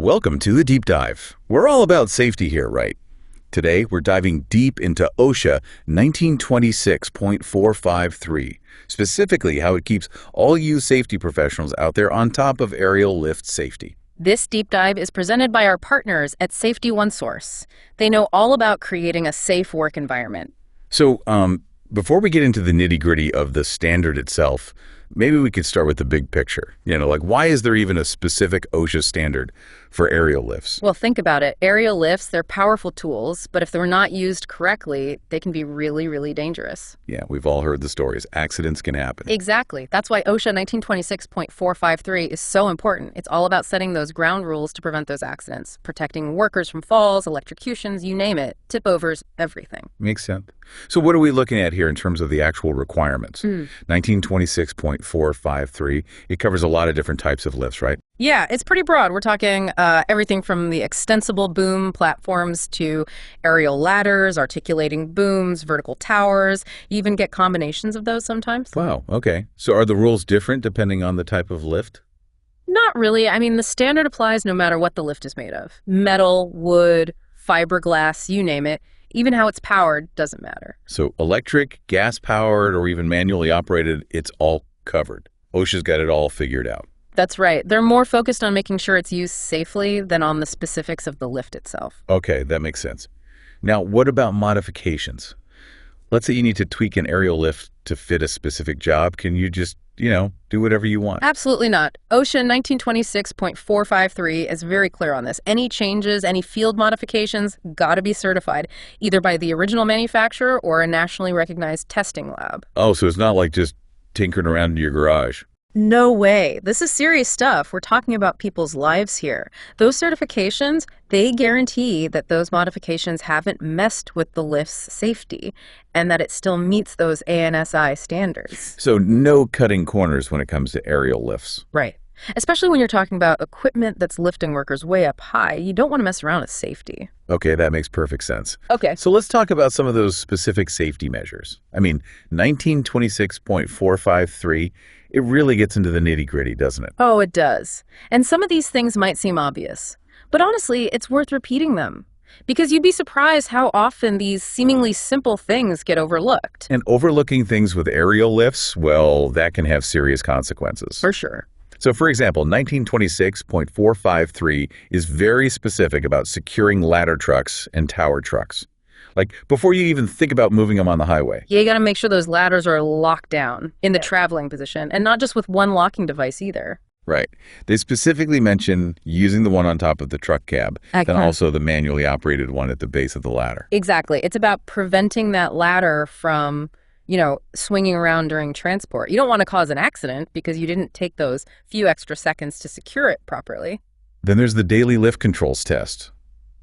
Welcome to the Deep Dive. We're all about safety here, right? Today, we're diving deep into OSHA 1926.453, specifically how it keeps all you safety professionals out there on top of aerial lift safety. This deep dive is presented by our partners at Safety One Source. They know all about creating a safe work environment. So, before we get into the nitty-gritty of the standard itself, maybe we could start with the big picture. Like, why is there even a specific OSHA standard for aerial lifts? Well, think about it. Aerial lifts, they're powerful tools, but if they're not used correctly, they can be really, really dangerous. Yeah, we've all heard the stories. Accidents can happen. Exactly. That's why OSHA 1926.453 is so important. It's all about setting those ground rules to prevent those accidents, protecting workers from falls, electrocutions, you name it, tip-overs, everything. Makes sense. So what are we looking at here in terms of the actual requirements? 1926.453, it covers a lot of different types of lifts, right? Yeah, it's pretty broad. We're talking everything from the extensible boom platforms to aerial ladders, articulating booms, vertical towers. You even get combinations of those sometimes. Wow, okay. So are the rules different depending on the type of lift? Not really. I mean, the standard applies no matter what the lift is made of. Metal, wood, fiberglass, you name it. Even how it's powered doesn't matter. So electric, gas-powered, or even manually operated, it's all covered. OSHA's got it all figured out. That's right. They're more focused on making sure it's used safely than on the specifics of the lift itself. Okay, that makes sense. Now, what about modifications? Let's say you need to tweak an aerial lift to fit a specific job. Can you just, do whatever you want? Absolutely not. OSHA 1926.453 is very clear on this. Any changes, any field modifications, gotta be certified, either by the original manufacturer or a nationally recognized testing lab. Oh, so it's not like just tinkering around in your garage. No way. This is serious stuff. We're talking about people's lives here. Those certifications, they guarantee that those modifications haven't messed with the lift's safety and that it still meets those ANSI standards. So no cutting corners when it comes to aerial lifts. Right. Especially when you're talking about equipment that's lifting workers way up high. You don't want to mess around with safety. Okay, that makes perfect sense. Okay. So let's talk about some of those specific safety measures. 1926.453, it really gets into the nitty-gritty, doesn't it? Oh, it does. And some of these things might seem obvious. But honestly, it's worth repeating them. Because you'd be surprised how often these seemingly simple things get overlooked. And overlooking things with aerial lifts, well, that can have serious consequences. For sure. So, for example, 1926.453 is very specific about securing ladder trucks and tower trucks. Like, before you even think about moving them on the highway. Yeah, you got to make sure those ladders are locked down in the traveling position, and not just with one locking device either. Right. They specifically mention using the one on top of the truck cab, then also the manually operated one at the base of the ladder. Exactly. It's about preventing that ladder from, swinging around during transport. You don't want to cause an accident because you didn't take those few extra seconds to secure it properly. Then there's the daily lift controls test.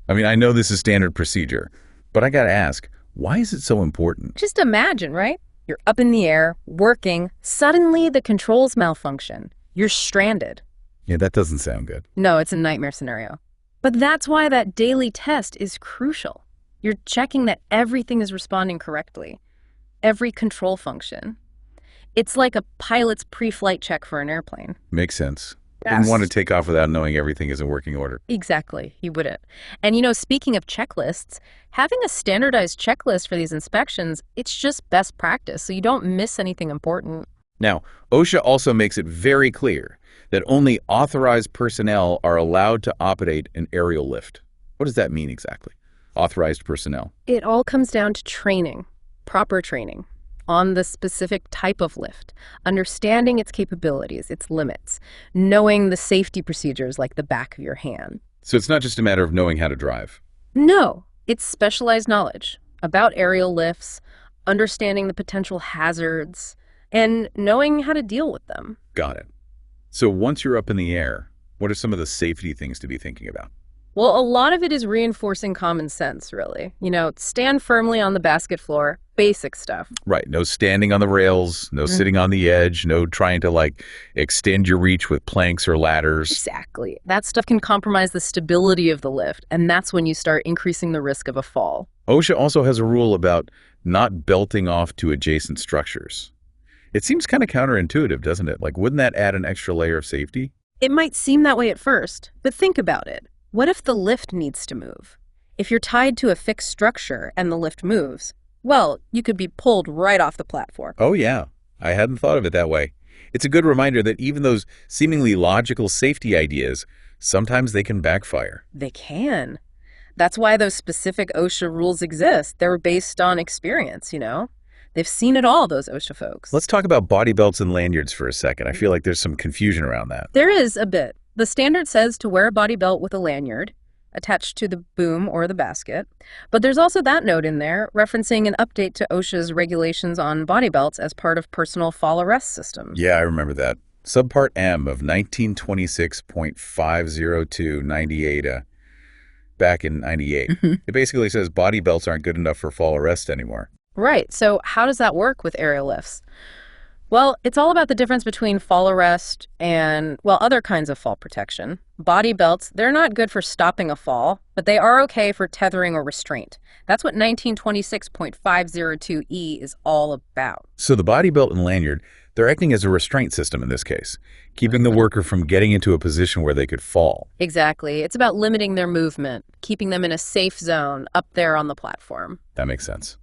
I know this is standard procedure, but I got to ask, why is it so important? Just imagine, right? You're up in the air, working, suddenly the controls malfunction. You're stranded. Yeah, that doesn't sound good. No, it's a nightmare scenario. But that's why that daily test is crucial. You're checking that everything is responding correctly. Every control function. It's like a pilot's pre-flight check for an airplane. Makes sense. Yes. Wouldn't want to take off without knowing everything is in working order. Exactly, you wouldn't. And speaking of checklists, having a standardized checklist for these inspections, it's just best practice, so you don't miss anything important. Now, OSHA also makes it very clear that only authorized personnel are allowed to operate an aerial lift. What does that mean exactly? Authorized personnel. It all comes down to training, proper training on the specific type of lift, understanding its capabilities, its limits, knowing the safety procedures like the back of your hand. So it's not just a matter of knowing how to drive. No, it's specialized knowledge about aerial lifts, understanding the potential hazards, and knowing how to deal with them. Got it. So once you're up in the air, what are some of the safety things to be thinking about? Well, a lot of it is reinforcing common sense, really. Stand firmly on the basket floor, basic stuff. Right. No standing on the rails, no sitting on the edge, no trying to extend your reach with planks or ladders. Exactly. That stuff can compromise the stability of the lift, and that's when you start increasing the risk of a fall. OSHA also has a rule about not belting off to adjacent structures. It seems kind of counterintuitive, doesn't it? Wouldn't that add an extra layer of safety? It might seem that way at first, but think about it. What if the lift needs to move? If you're tied to a fixed structure and the lift moves, well, you could be pulled right off the platform. Oh, yeah. I hadn't thought of it that way. It's a good reminder that even those seemingly logical safety ideas, sometimes they can backfire. They can. That's why those specific OSHA rules exist. They're based on experience, you know? They've seen it all, those OSHA folks. Let's talk about body belts and lanyards for a second. I feel like there's some confusion around that. There is a bit. The standard says to wear a body belt with a lanyard attached to the boom or the basket. But there's also that note in there referencing an update to OSHA's regulations on body belts as part of personal fall arrest systems. Yeah, I remember that. Subpart M of 1926.50298, back in 98. It basically says body belts aren't good enough for fall arrest anymore. Right. So how does that work with aerial lifts? Well, it's all about the difference between fall arrest and, well, other kinds of fall protection. Body belts, they're not good for stopping a fall, but they are okay for tethering or restraint. That's what 1926.502E is all about. So the body belt and lanyard, they're acting as a restraint system in this case, keeping the worker from getting into a position where they could fall. Exactly. It's about limiting their movement, keeping them in a safe zone up there on the platform. That makes sense.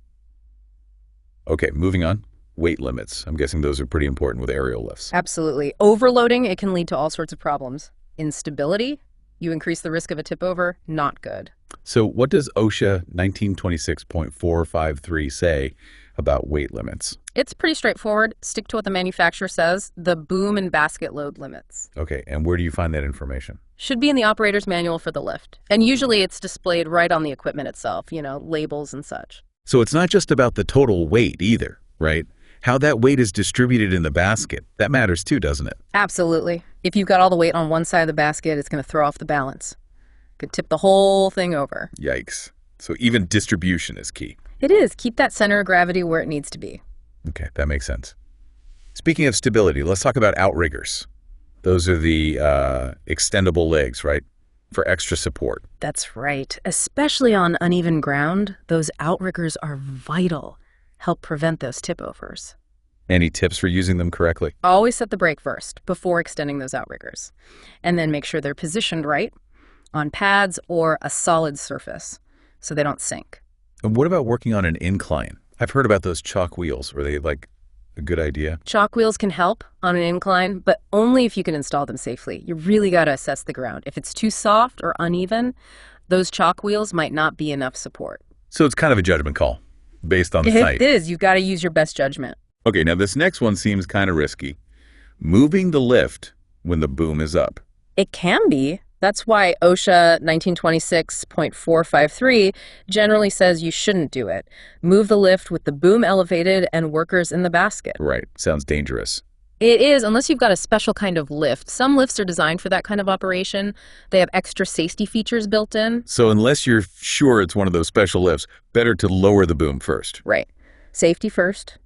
Okay, moving on. Weight limits. I'm guessing those are pretty important with aerial lifts. Absolutely. Overloading, it can lead to all sorts of problems. Instability, you increase the risk of a tip over, not good. So what does OSHA 1926.453 say about weight limits? It's pretty straightforward. Stick to what the manufacturer says, the boom and basket load limits. Okay, and where do you find that information? Should be in the operator's manual for the lift. And usually it's displayed right on the equipment itself, you know, labels and such. So it's not just about the total weight either, right? How that weight is distributed in the basket, that matters too, doesn't it? Absolutely. If you've got all the weight on one side of the basket, it's going to throw off the balance. Could tip the whole thing over. Yikes. So even distribution is key. It is. Keep that center of gravity where it needs to be. Okay, that makes sense. Speaking of stability, let's talk about outriggers. Those are the extendable legs, right? For extra support. That's right. Especially on uneven ground, those outriggers are vital. Help prevent those tip overs. Any tips for using them correctly? Always set the brake first before extending those outriggers. And then make sure they're positioned right on pads or a solid surface so they don't sink. And what about working on an incline? I've heard about those chalk wheels. Were they like a good idea? Chalk wheels can help on an incline, but only if you can install them safely. You really got to assess the ground. If it's too soft or uneven, those chalk wheels might not be enough support. So it's kind of a judgment call based on the site. It is. You've got to use your best judgment. Okay, now this next one seems kind of risky. Moving the lift when the boom is up. It can be. That's why OSHA 1926.453 generally says you shouldn't do it. Move the lift with the boom elevated and workers in the basket. Right. Sounds dangerous. It is, unless you've got a special kind of lift. Some lifts are designed for that kind of operation. They have extra safety features built in. So unless you're sure it's one of those special lifts, better to lower the boom first. Right. Safety first.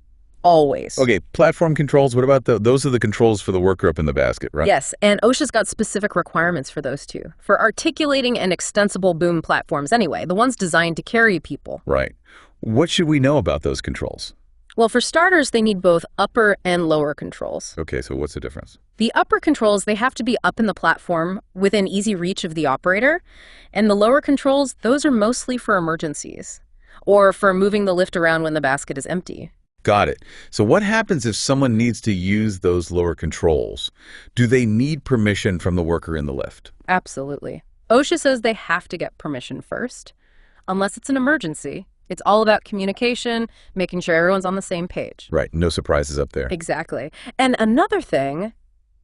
Always. Okay, platform controls, what about those are the controls for the worker up in the basket, right? Yes, and OSHA's got specific requirements for those too. For articulating and extensible boom platforms anyway, the ones designed to carry people. Right. What should we know about those controls? Well, for starters, they need both upper and lower controls. Okay, so what's the difference? The upper controls, they have to be up in the platform within easy reach of the operator. And the lower controls, those are mostly for emergencies or for moving the lift around when the basket is empty. Got it. So what happens if someone needs to use those lower controls? Do they need permission from the worker in the lift? Absolutely. OSHA says they have to get permission first, unless it's an emergency. It's all about communication, making sure everyone's on the same page. Right. No surprises up there. Exactly. And another thing,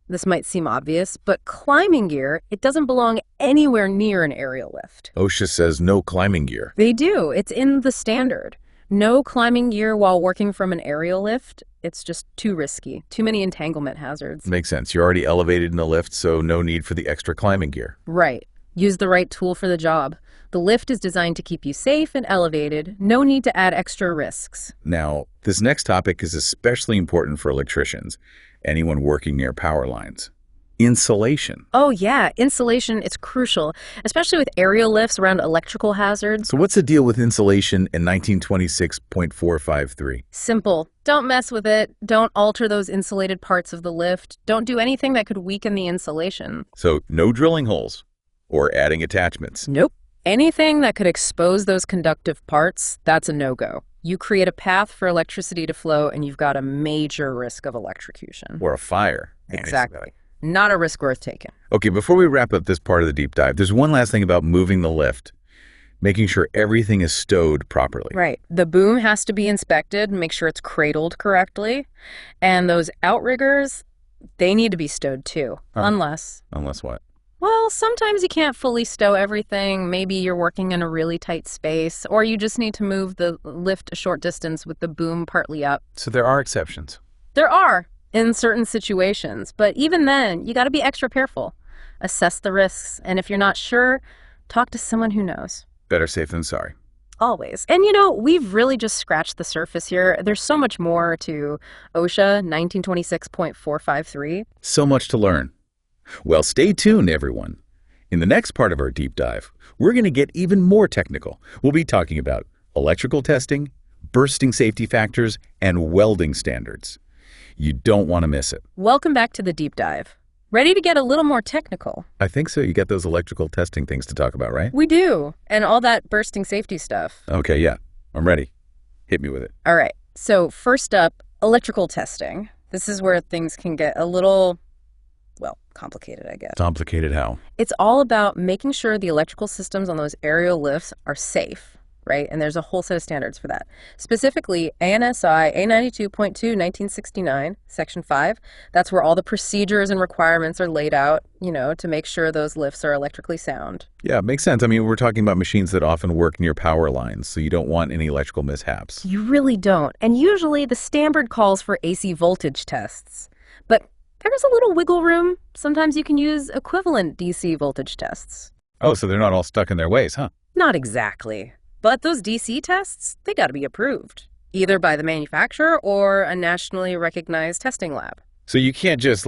this might seem obvious, but climbing gear, it doesn't belong anywhere near an aerial lift. OSHA says no climbing gear. They do. It's in the standard. No climbing gear while working from an aerial lift. It's just too risky. Too many entanglement hazards. Makes sense. You're already elevated in the lift, so no need for the extra climbing gear. Right. Use the right tool for the job. The lift is designed to keep you safe and elevated. No need to add extra risks. Now, this next topic is especially important for electricians, anyone working near power lines. Insulation. Oh yeah, insulation is crucial, especially with aerial lifts around electrical hazards. So what's the deal with insulation in 1926.453? Simple. Don't mess with it. Don't alter those insulated parts of the lift. Don't do anything that could weaken the insulation. So no drilling holes or adding attachments. Nope. Anything that could expose those conductive parts, that's a no-go. You create a path for electricity to flow, and you've got a major risk of electrocution. Or a fire. Exactly. Not a risk worth taking. Okay, before we wrap up this part of the deep dive, there's one last thing about moving the lift, making sure everything is stowed properly. Right. The boom has to be inspected, make sure it's cradled correctly. And those outriggers, they need to be stowed too. Unless what? well, sometimes you can't fully stow everything. Maybe you're working in a really tight space, or you just need to move the lift a short distance with the boom partly up. So there are exceptions. There are in certain situations, but even then, you got to be extra careful. Assess the risks, and if you're not sure, talk to someone who knows. Better safe than sorry. Always. And we've really just scratched the surface here. There's so much more to OSHA 1926.453. So much to learn. Well, stay tuned, everyone. In the next part of our deep dive, we're going to get even more technical. We'll be talking about electrical testing, bursting safety factors, and welding standards. You don't want to miss it. Welcome back to the deep dive. Ready to get a little more technical? I think so. You got those electrical testing things to talk about, right? We do. And all that bursting safety stuff. Okay, yeah. I'm ready. Hit me with it. All right. So first up, electrical testing. This is where things can get a little, complicated, I guess. Complicated how? It's all about making sure the electrical systems on those aerial lifts are safe, right? And there's a whole set of standards for that. Specifically, ANSI A92.2 1969, Section 5. That's where all the procedures and requirements are laid out, to make sure those lifts are electrically sound. Yeah, it makes sense. I mean, we're talking about machines that often work near power lines, so you don't want any electrical mishaps. You really don't. And usually the standard calls for AC voltage tests. But there's a little wiggle room. Sometimes you can use equivalent DC voltage tests. Oh, so they're not all stuck in their ways, huh? Not exactly. But those DC tests, they got to be approved, either by the manufacturer or a nationally recognized testing lab. So you can't just,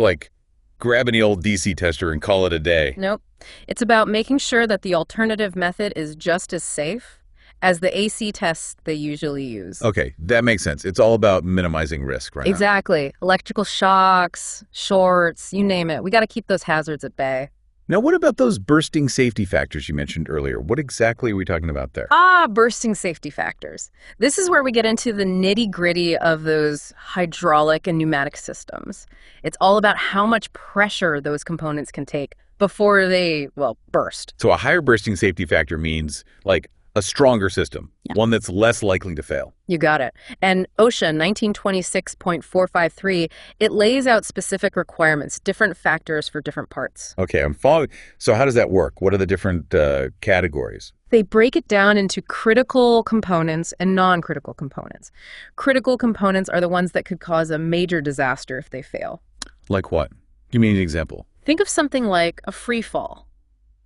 grab any old DC tester and call it a day. Nope. It's about making sure that the alternative method is just as safe as the AC tests they usually use. Okay, that makes sense. It's all about minimizing risk, right? Exactly. Electrical shocks, shorts, you name it. We got to keep those hazards at bay. Now, what about those bursting safety factors you mentioned earlier? What exactly are we talking about there? Bursting safety factors. This is where we get into the nitty-gritty of those hydraulic and pneumatic systems. It's all about how much pressure those components can take before they, burst. So a higher bursting safety factor means, a stronger system, one that's less likely to fail. You got it. And OSHA 1926.453, it lays out specific requirements, different factors for different parts. Okay, I'm following. So how does that work? What are the different categories? They break it down into critical components and non-critical components. Critical components are the ones that could cause a major disaster if they fail. Like what? Give me an example. Think of something like a free fall.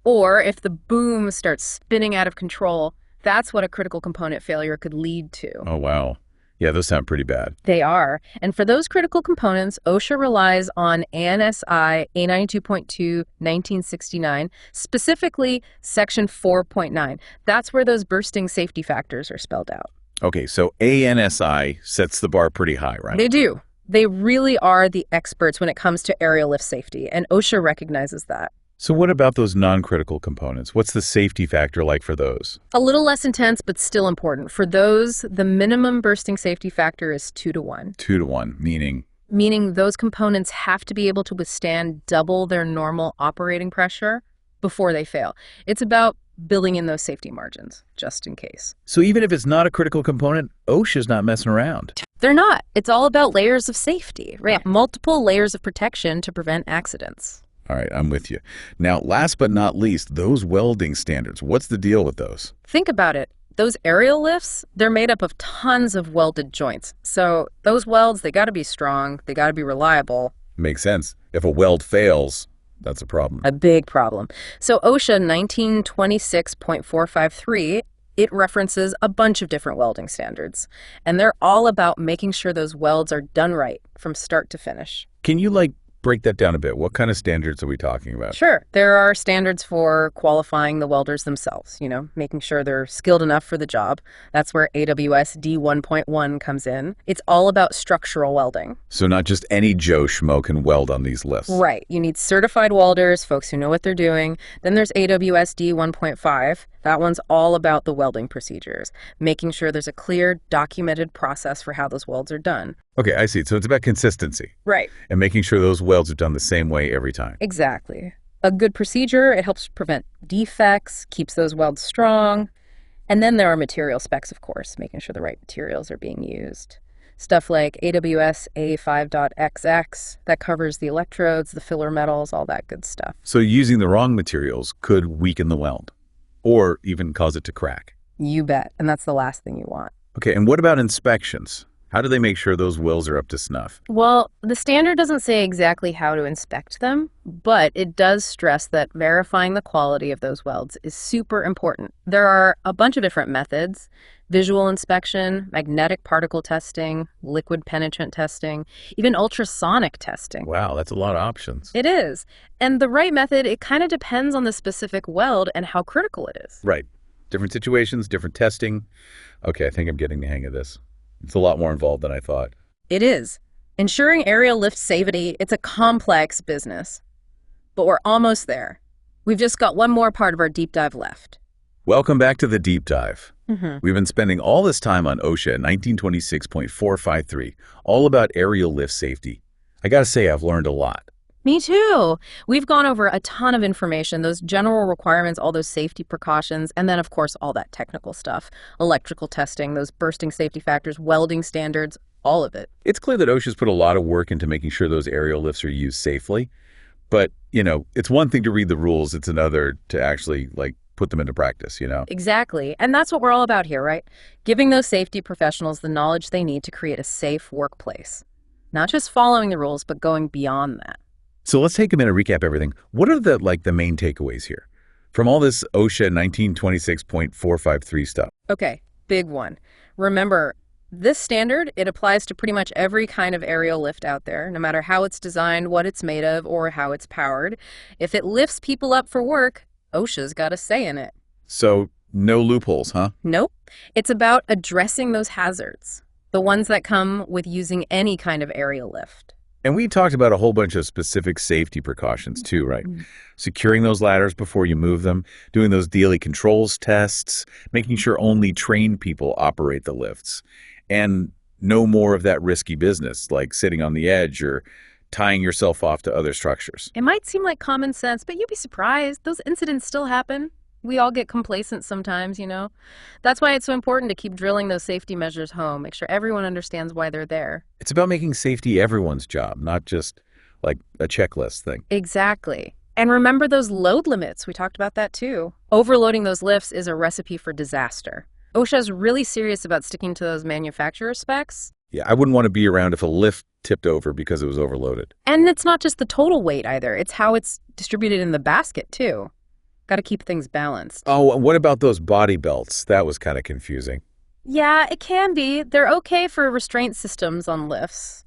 Or if the boom starts spinning out of control, that's what a critical component failure could lead to. Oh, wow. Yeah, those sound pretty bad. They are. And for those critical components, OSHA relies on ANSI A92.2 1969, specifically Section 4.9. That's where those bursting safety factors are spelled out. Okay, so ANSI sets the bar pretty high, right? They do. They really are the experts when it comes to aerial lift safety, and OSHA recognizes that. So what about those non-critical components? What's the safety factor like for those? A little less intense, but still important. For those, the minimum bursting safety factor is 2 to 1. 2 to 1, meaning? Meaning those components have to be able to withstand double their normal operating pressure before they fail. It's about building in those safety margins, just in case. So even if it's not a critical component, OSHA's not messing around. They're not. It's all about layers of safety, right? Multiple layers of protection to prevent accidents. All right, I'm with you. Now, last but not least, those welding standards. What's the deal with those? Think about it. Those aerial lifts, they're made up of tons of welded joints. So those welds, they got to be strong. They got to be reliable. Makes sense. If a weld fails, that's a problem. A big problem. So OSHA 1926.453, it references a bunch of different welding standards. And they're all about making sure those welds are done right from start to finish. Can you, break that down a bit. What kind of standards are we talking about? Sure. There are standards for qualifying the welders themselves, making sure they're skilled enough for the job. That's where AWS D1.1 comes in. It's all about structural welding. So not just any Joe Schmo can weld on these lifts. Right. You need certified welders, folks who know what they're doing. Then there's AWS D1.5. That one's all about the welding procedures, making sure there's a clear, documented process for how those welds are done. Okay, I see. So it's about consistency. Right. And making sure those welds are done the same way every time. Exactly. A good procedure, it helps prevent defects, keeps those welds strong. And then there are material specs, of course, making sure the right materials are being used. Stuff like AWS A5.XX, that covers the electrodes, the filler metals, all that good stuff. So using the wrong materials could weaken the weld or even cause it to crack. You bet. And that's the last thing you want. Okay, and what about inspections? How do they make sure those welds are up to snuff? Well, the standard doesn't say exactly how to inspect them, but it does stress that verifying the quality of those welds is super important. There are a bunch of different methods: visual inspection, magnetic particle testing, liquid penetrant testing, even ultrasonic testing. Wow, that's a lot of options. It is. And the right method, it kind of depends on the specific weld and how critical it is. Right. Different situations, different testing. Okay, I think I'm getting the hang of this. It's a lot more involved than I thought. It is. Ensuring aerial lift safety, it's a complex business. But we're almost there. We've just got one more part of our deep dive left. Welcome back to the deep dive. Mm-hmm. We've been spending all this time on OSHA 1926.453, all about aerial lift safety. I gotta say, I've learned a lot. Me too. We've gone over a ton of information, those general requirements, all those safety precautions, and then, of course, all that technical stuff. Electrical testing, those bursting safety factors, welding standards, all of it. It's clear that OSHA's put a lot of work into making sure those aerial lifts are used safely. But, it's one thing to read the rules. It's another to actually, put them into practice, Exactly. And that's what we're all about here, right? Giving those safety professionals the knowledge they need to create a safe workplace. Not just following the rules, but going beyond that. So let's take a minute to recap everything. What are the main takeaways here from all this OSHA 1926.453 stuff? Okay, big one. Remember, this standard, it applies to pretty much every kind of aerial lift out there, no matter how it's designed, what it's made of, or how it's powered. If it lifts people up for work, OSHA's got a say in it. So no loopholes, huh? Nope. It's about addressing those hazards, the ones that come with using any kind of aerial lift. And we talked about a whole bunch of specific safety precautions too, right? Securing those ladders before you move them, doing those daily controls tests, making sure only trained people operate the lifts, and no more of that risky business like sitting on the edge or tying yourself off to other structures. It might seem like common sense, but you'd be surprised. Those incidents still happen. We all get complacent sometimes, That's why it's so important to keep drilling those safety measures home, make sure everyone understands why they're there. It's about making safety everyone's job, not just like a checklist thing. Exactly. And remember those load limits. We talked about that too. Overloading those lifts is a recipe for disaster. OSHA is really serious about sticking to those manufacturer specs. Yeah, I wouldn't want to be around if a lift tipped over because it was overloaded. And it's not just the total weight either. It's how it's distributed in the basket too. Got to keep things balanced. Oh, and what about those body belts? That was kind of confusing. Yeah, it can be. They're okay for restraint systems on lifts,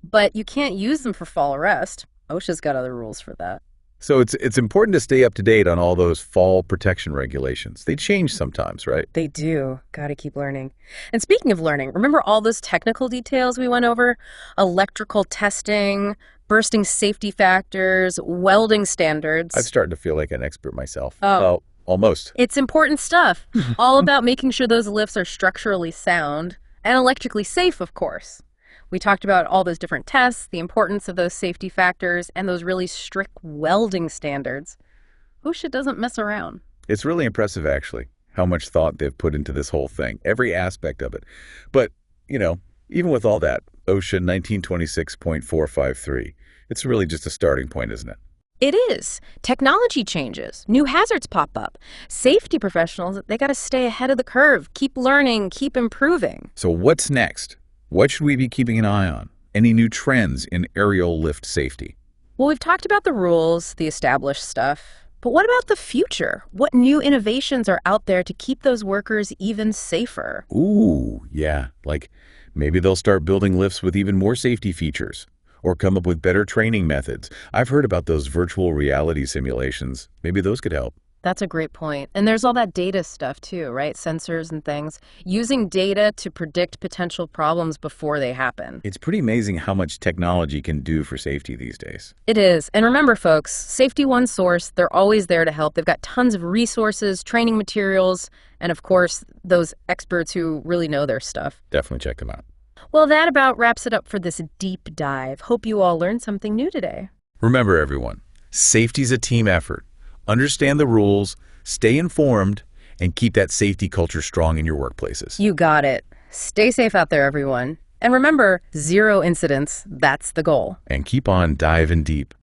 but you can't use them for fall arrest. OSHA's got other rules for that. So it's important to stay up to date on all those fall protection regulations. They change sometimes, right? They do. Got to keep learning. And speaking of learning, remember all those technical details we went over? Electrical testing, bursting safety factors, welding standards. I'm starting to feel like an expert myself. Oh. Well, almost. It's important stuff. All about making sure those lifts are structurally sound and electrically safe, of course. We talked about all those different tests, the importance of those safety factors, and those really strict welding standards. OSHA doesn't mess around. It's really impressive, actually, how much thought they've put into this whole thing, every aspect of it. But, even with all that, OSHA 1926.453, it's really just a starting point, isn't it? It is. Technology changes. New hazards pop up. Safety professionals, they got to stay ahead of the curve, keep learning, keep improving. So what's next? What should we be keeping an eye on? Any new trends in aerial lift safety? Well, we've talked about the rules, the established stuff. But what about the future? What new innovations are out there to keep those workers even safer? Ooh, yeah. Like maybe they'll start building lifts with even more safety features. or come up with better training methods. I've heard about those virtual reality simulations. Maybe those could help. That's a great point. And there's all that data stuff too, right? Sensors and things. Using data to predict potential problems before they happen. It's pretty amazing how much technology can do for safety these days. It is. And remember, folks, Safety One Source, they're always there to help. They've got tons of resources, training materials, and of course, those experts who really know their stuff. Definitely check them out. Well, that about wraps it up for this deep dive. Hope you all learned something new today. Remember, everyone, safety's a team effort. Understand the rules, stay informed, and keep that safety culture strong in your workplaces. You got it. Stay safe out there, everyone. And remember, 0 incidents, that's the goal. And keep on diving deep.